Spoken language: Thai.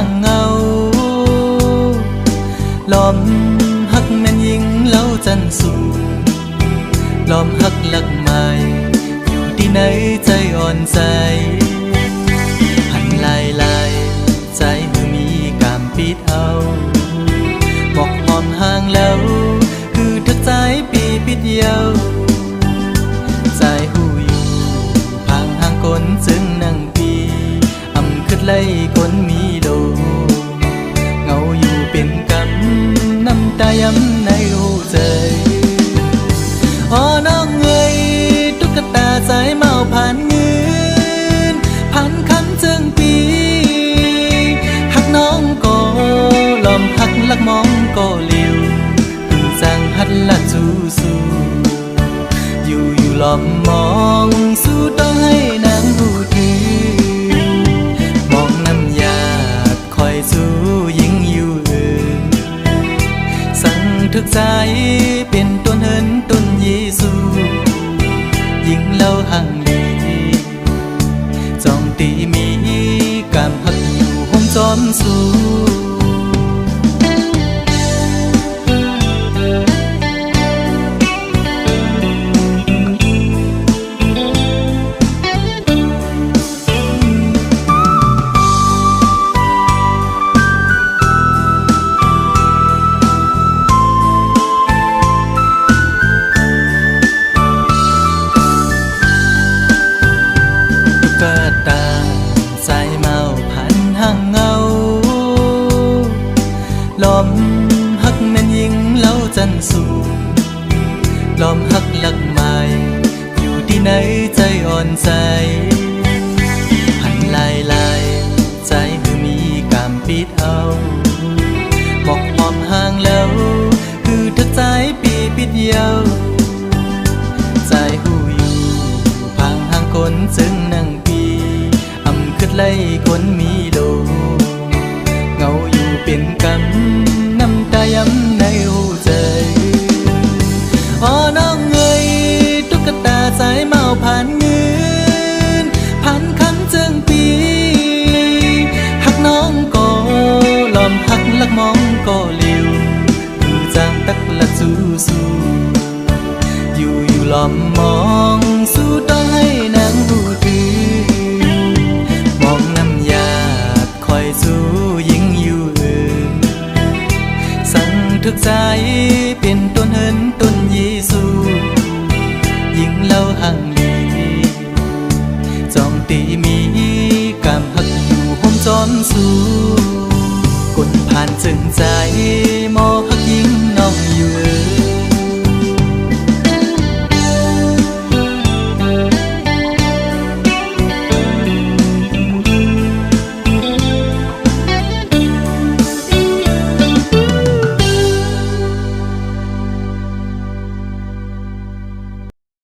างเงาลอมหักแม่นยิงเล่าจันสูลอมหักหลักใหม่อยู่ที่ไหนใจอ่อนใจหันลายใจมือมีกามปิดเอาบอกหอมห่างแล้วคือทักใจปีปิดเยาใจหูอยู่ห่างคนจึงนั่งปีอำขึ้นไล่คนมีโลเงาอยู่เป็นกำน้ำตาย้ำในหูใจอ๋อน้องเอ๋ยตุ๊กตาสายเมาผ่านเงินผ่านคำจึงปีหักน้องก็ลอมหักลักมองก็เลี้ยวถึงจางหัดละสู้อยู่ลอมมองสู้ต้องให้นางหูถือมองน้ำยาดคอยสู้ยิ่งอยู่สั่งทึกใจเป็นต้นเหินต้นเยซูยิ่งเล่าห่างดีจองตีมีกามหักอยู่ห้องจอมสู้ตาใจเมาผ่านห่างเงาลอมหักแม่นยิงเล่าจันสูลอมหักหลักใหม่อยู่ที่ไหนใจอ่อนใจหันลายใจคือมีกามปิดเอาบอกหอมห่างแล้วคือทักใจปีปิดเยาใจหูอยู่ห่างคนจึงนั่งขึ้นไล่คนมีโลเงาอยู่เป็นกำน้ำตาย้ำในหูใจอ๋อน้องเอ๋ยตุ๊กตาสายเมาผ่านเงินผ่านคำจึงปีหักน้องก็ลอมหักลักมองก็เลี้ยวคือจางตักละสู้อยู่ลอมมองสู้ต้องให้นางหูถือสู้ยิ่งอยู่สั่งทึกใจเป็นต้นเหินต้นเยซูยิ่งเล่าห่างดีจองตีมีกามหักอยู่ห้องจอมสู้กลผ่านจึงใจ